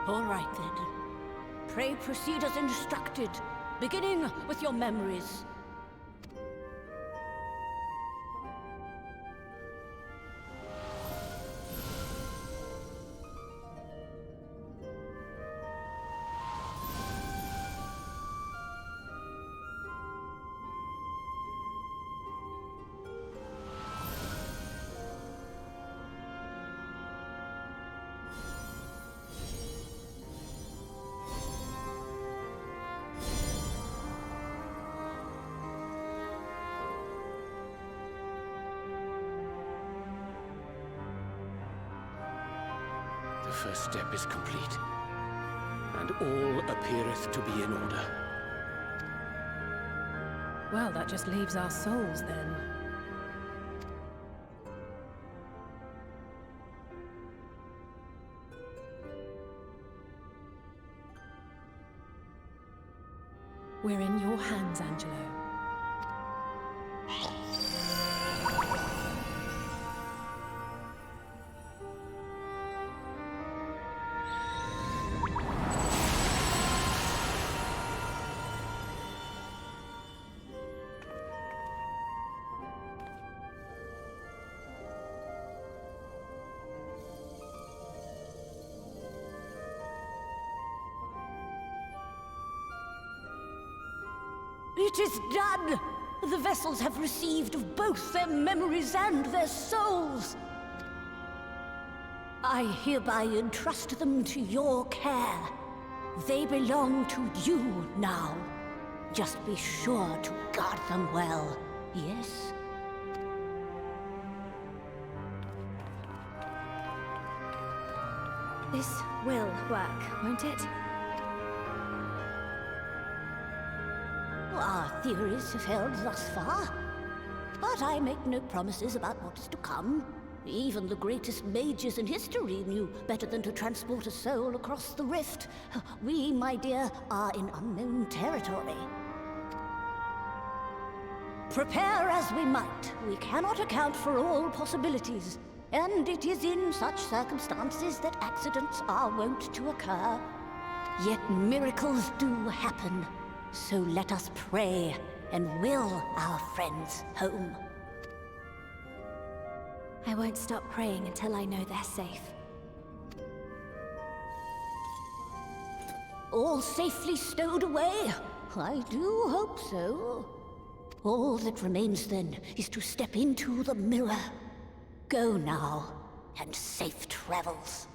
All right then. Pray proceed as instructed, beginning with your memories. The first step is complete, and all appeareth to be in order. Well, that just leaves our souls then. We're in your hands, Angelo. It is done! The vessels have received of both their memories and their souls. I hereby entrust them to your care. They belong to you now. Just be sure to guard them well, yes? This will work, won't it? Our theories have held thus far, but I make no promises about what is to come. Even the greatest mages in history knew better than to transport a soul across the rift. We, my dear, are in unknown territory. Prepare as we might, we cannot account for all possibilities, and it is in such circumstances that accidents are wont to occur. Yet miracles do happen. So let us pray and will our friends home. I won't stop praying until I know they're safe. All safely stowed away? I do hope so. All that remains then is to step into the mirror. Go now, and safe travels.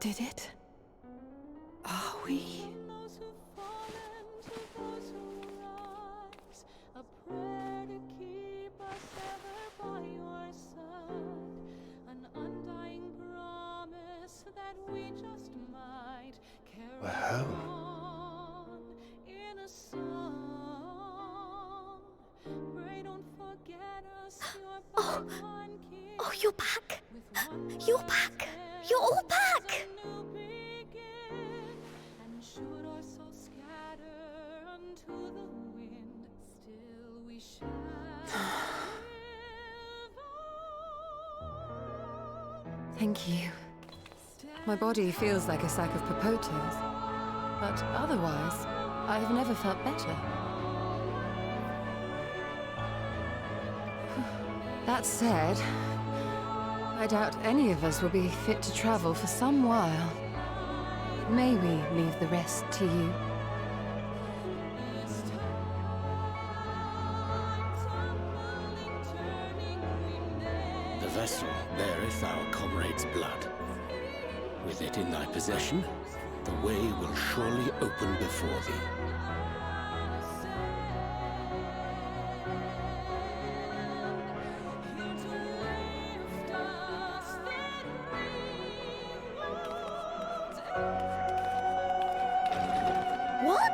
Did it? Are we? Those who fallen to those who rise, a prayer to keep us ever by your side, an undying promise that we just might carry on in a song. Pray don't forget us, your one king. Oh, you're back. With one You're back. You're all back. new begin, and should our souls scatter unto the wind, still we shall live on. Thank you. My body feels like a sack of popotos, but otherwise, I have never felt better. That said, I doubt any of us will be fit to travel for some while. May we leave the rest to you? The vessel beareth our comrade's blood. With it in thy possession, the way will surely open before thee. What?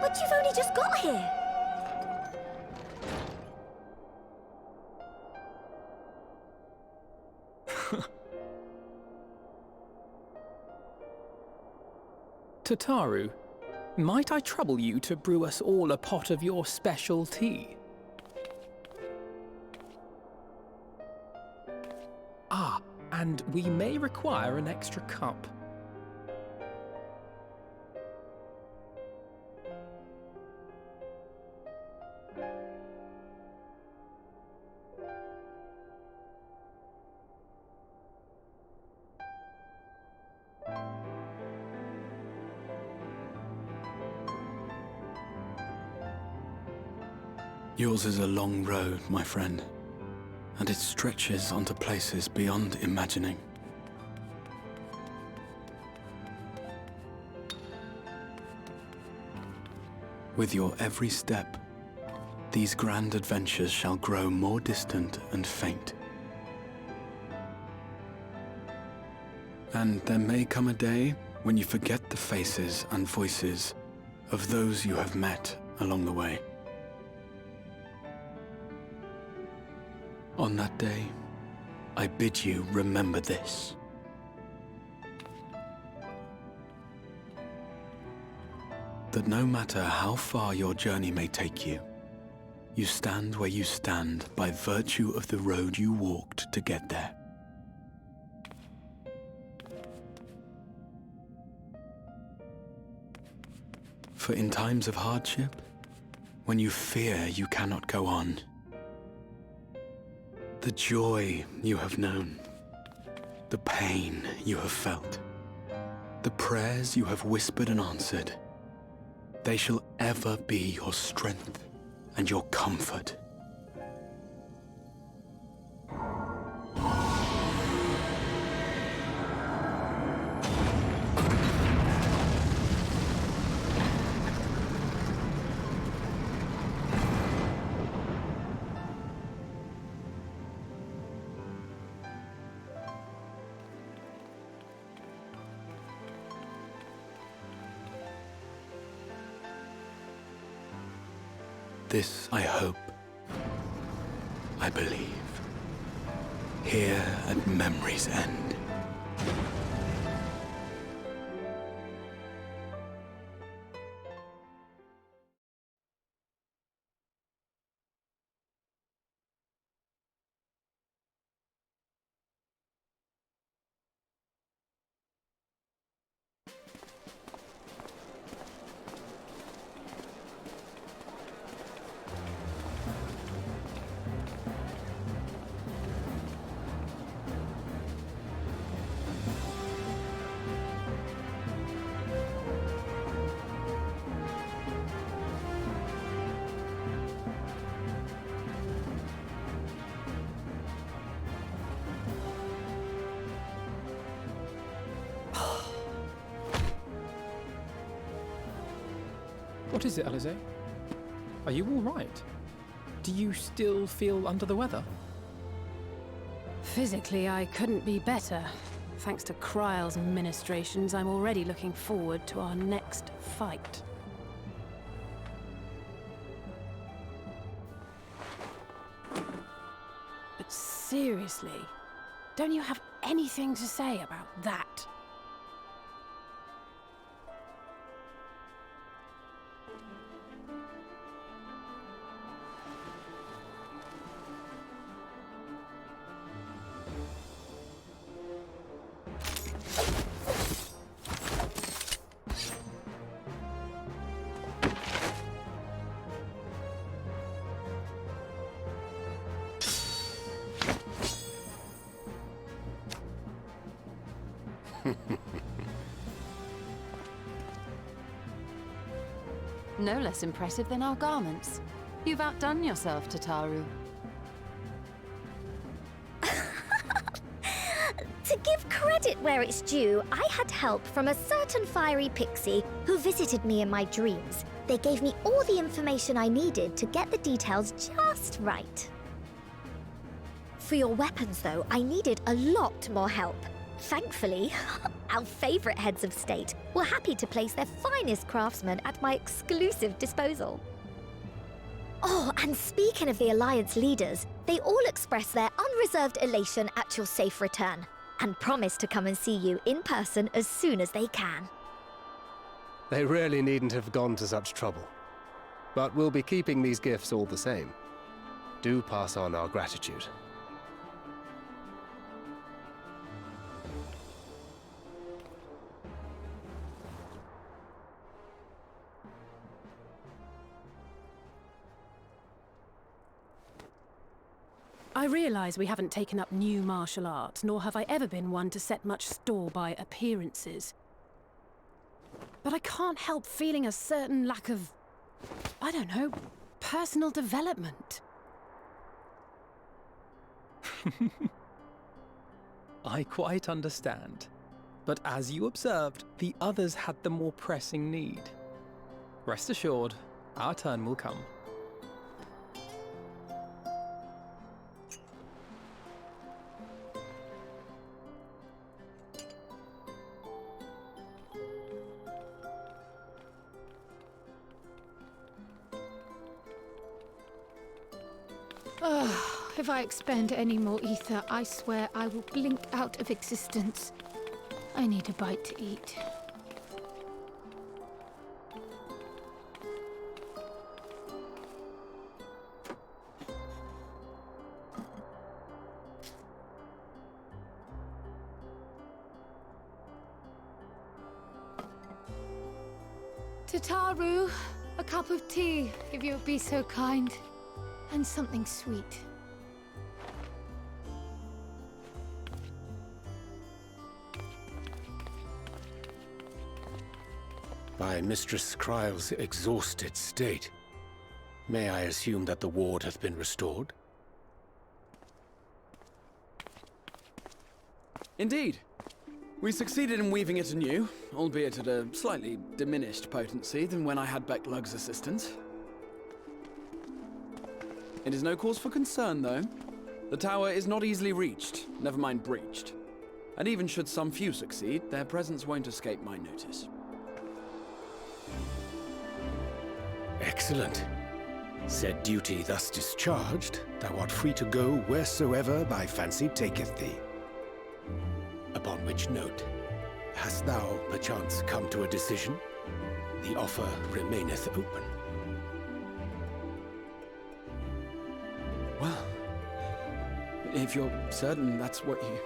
But you've only just got here. Tataru, might I trouble you to brew us all a pot of your special tea? Ah, and we may require an extra cup. Yours is a long road, my friend, and it stretches onto places beyond imagining. With your every step, these grand adventures shall grow more distant and faint. And there may come a day when you forget the faces and voices of those you have met along the way. On that day, I bid you remember this. That no matter how far your journey may take you, you stand where you stand by virtue of the road you walked to get there. For in times of hardship, when you fear you cannot go on, the joy you have known, the pain you have felt, the prayers you have whispered and answered, they shall ever be your strength and your comfort. This I hope, I believe, here at memory's end. What is it, Alize? Are you all right? Do you still feel under the weather? Physically, I couldn't be better. Thanks to Kryle's ministrations, I'm already looking forward to our next fight. But seriously, don't you have anything to say about that? No less impressive than our garments. You've outdone yourself, Tataru. To give credit where it's due, I had help from a certain fiery pixie who visited me in my dreams. They gave me all the information I needed to get the details just right. For your weapons, though, I needed a lot more help. Thankfully, our favorite heads of state were happy to place their finest craftsmen at my exclusive disposal. Oh, and speaking of the Alliance leaders, they all expressed their unreserved elation at your safe return, and promise to come and see you in person as soon as they can. They really needn't have gone to such trouble. But we'll be keeping these gifts all the same. Do pass on our gratitude. I realise we haven't taken up new martial arts, nor have I ever been one to set much store by appearances. But I can't help feeling a certain lack of, I don't know, personal development. I quite understand. But as you observed, the others had the more pressing need. Rest assured, our turn will come. If I expend any more ether, I swear I will blink out of existence. I need a bite to eat. Tataru, a cup of tea, if you would be so kind. And something sweet. By Mistress Kryle's exhausted state, may I assume that the ward hath been restored? Indeed. We succeeded in weaving it anew, albeit at a slightly diminished potency than when I had Becklug's assistance. It is no cause for concern, though. The tower is not easily reached, never mind breached. And even should some few succeed, their presence won't escape my notice. Excellent. Said duty thus discharged, thou art free to go wheresoever thy fancy taketh thee. Upon which note, hast thou perchance come to a decision? The offer remaineth open. Well, if you're certain that's what you...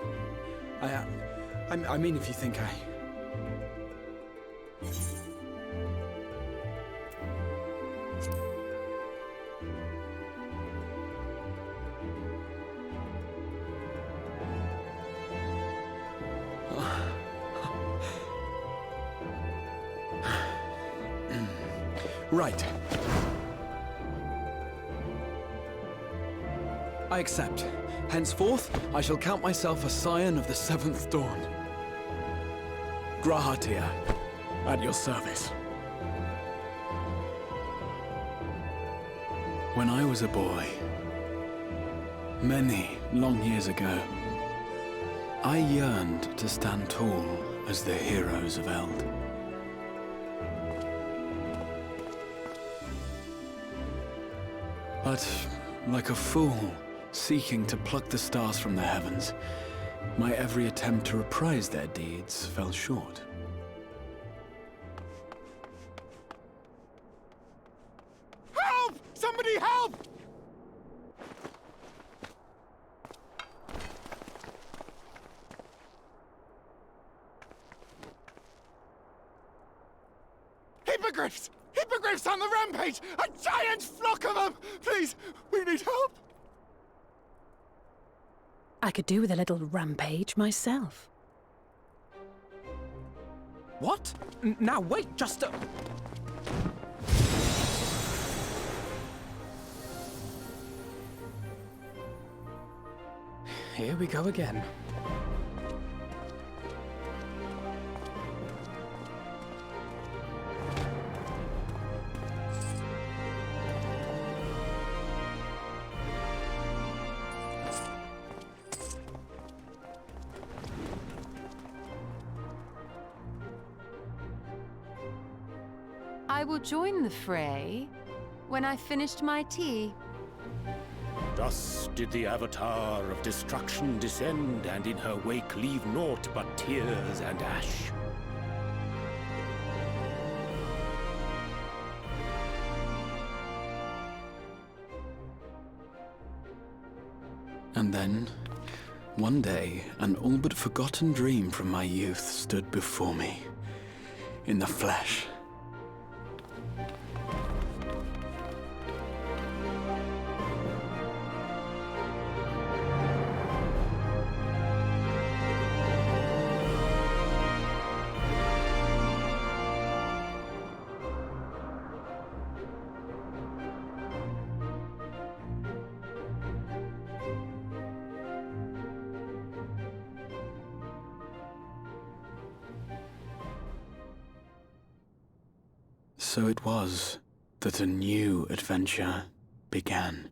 I mean, if you think I... Right. I accept. Henceforth, I shall count myself a scion of the Seventh Dawn. Grahatia, at your service. When I was a boy, many long years ago, I yearned to stand tall as the heroes of Eld. But, like a fool seeking to pluck the stars from the heavens, my every attempt to reprise their deeds fell short. Help! Somebody help! Hippogriffs! Hippogriffs on the rampage! A giant flock of them! Please, we need help! I could do with a little rampage myself. What? Now wait, just a... Here we go again. I will join the fray when I've finished my tea. Thus did the Avatar of Destruction descend, and in her wake leave naught but tears and ash. And then, one day, an all but forgotten dream from my youth stood before me, in the flesh. So it was that a new adventure began.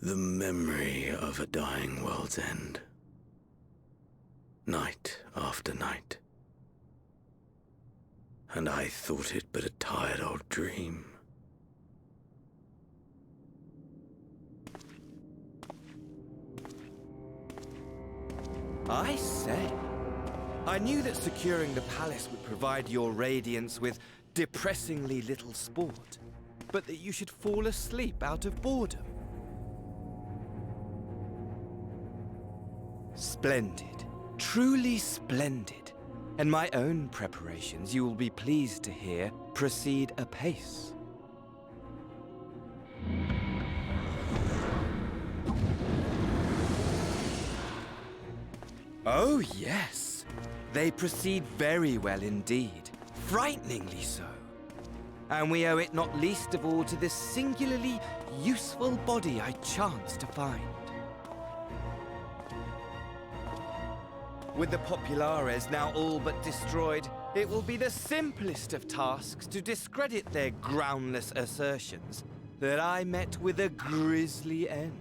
The memory of a dying world's end. Night after night. And I thought it but a tired old dream. I say, I knew that securing the palace would provide your radiance with depressingly little sport, but that you should fall asleep out of boredom. Splendid, truly splendid. And my own preparations, you will be pleased to hear, proceed apace. Oh, yes. They proceed very well indeed. Frighteningly so. And we owe it not least of all to this singularly useful body I chanced to find. With the Populares now all but destroyed, it will be the simplest of tasks to discredit their groundless assertions that I met with a grisly end.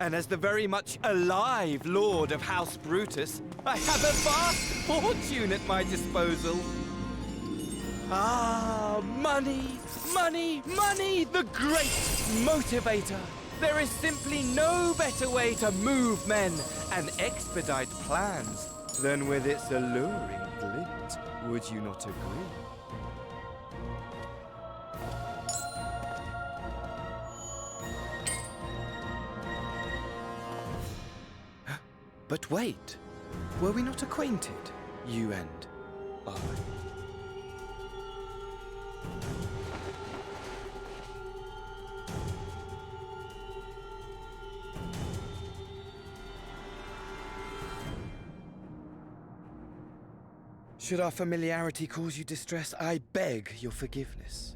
And as the very much alive Lord of House Brutus, I have a vast fortune at my disposal. Ah, money! Money, money, the great motivator. There is simply no better way to move men and expedite plans than with its alluring glint. Would you not agree? But wait, were we not acquainted, you and I? Should our familiarity cause you distress, I beg your forgiveness.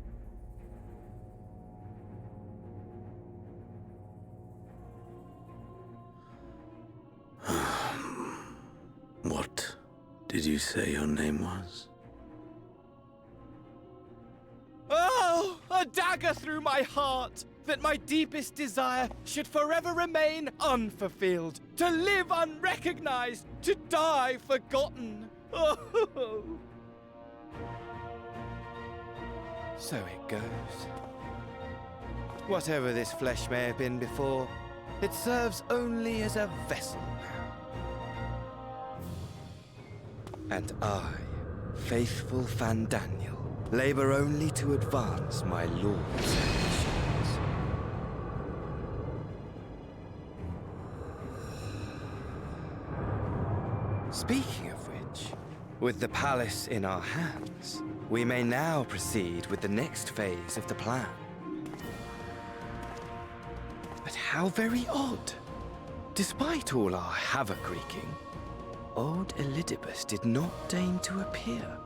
What did you say your name was? Oh, a dagger through my heart! That my deepest desire should forever remain unfulfilled, to live unrecognized, to die forgotten. Oh. So it goes. Whatever this flesh may have been before, it serves only as a vessel now. And I, faithful Fandaniel, labor only to advance my lord's ambitions. Speaking of which, with the palace in our hands, we may now proceed with the next phase of the plan. But how very odd. Despite all our havoc-wreaking, old Elidibus did not deign to appear.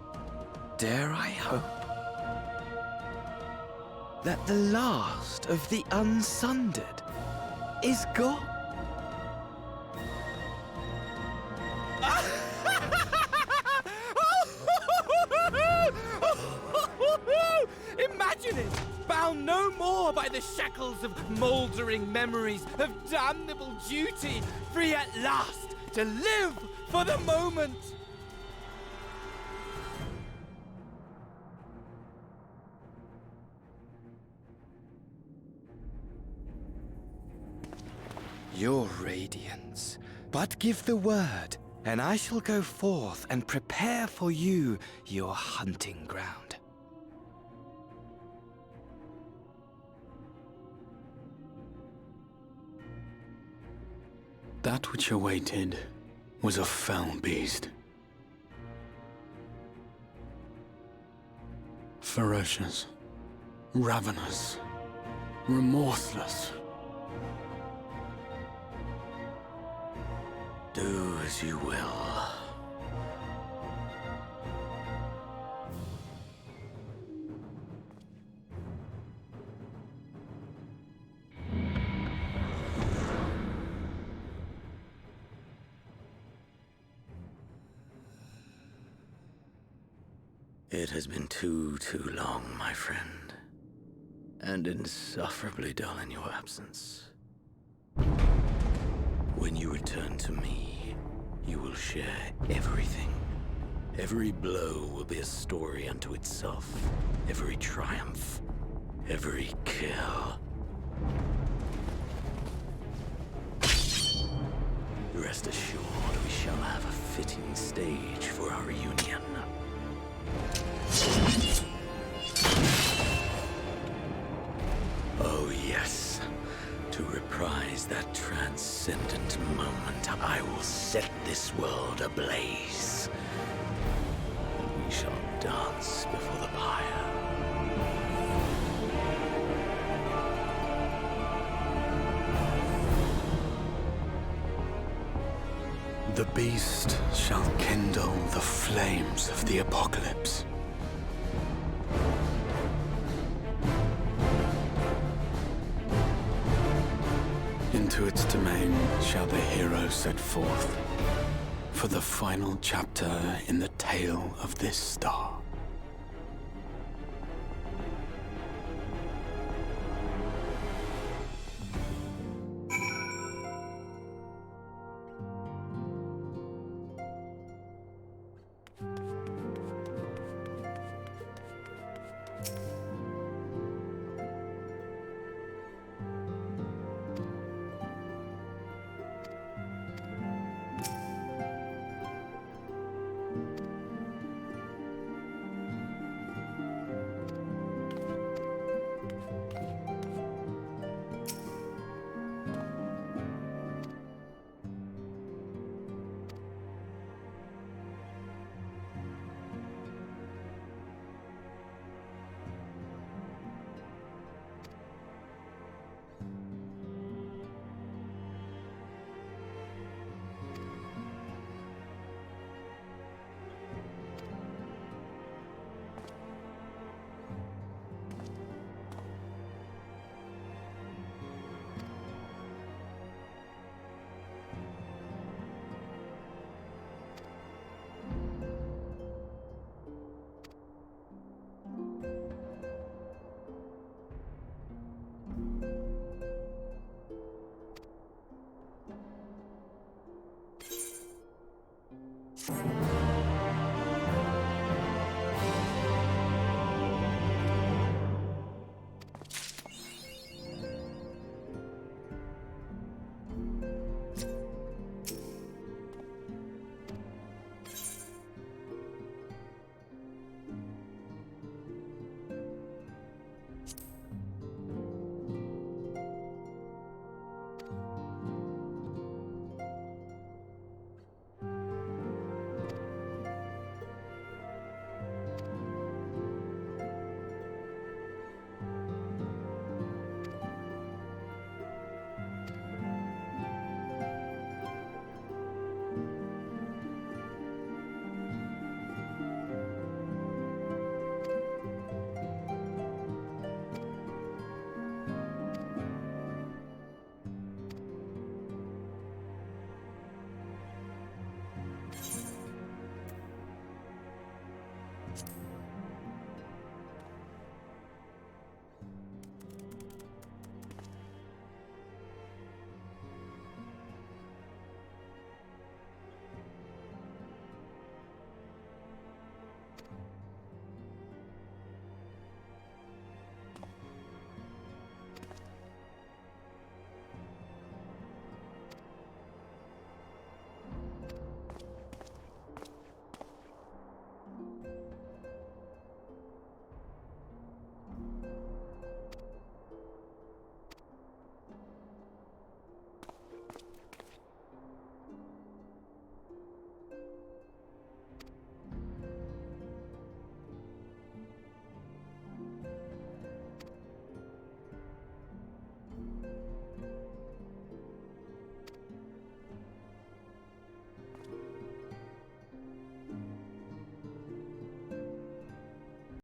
Dare I hope that the last of the unsundered is gone? Imagine it! Bound no more by the shackles of mouldering memories of damnable duty, free at last to live for the moment! Your radiance, but give the word, and I shall go forth and prepare for you your hunting ground. That which awaited was a fell beast. Ferocious, ravenous, remorseless. Do as you will. It has been too long, my friend, and insufferably dull in your absence. When you return to me, you will share everything. Every blow will be a story unto itself. Every triumph, every kill. Rest assured, we shall have a fitting stage for our reunion. Oh yes, to reprise that transcendent moment, I will set this world ablaze. And we shall dance before the pyre. The beast shall kindle the flames of the apocalypse. Into its domain shall the hero set forth for the final chapter in the tale of this star.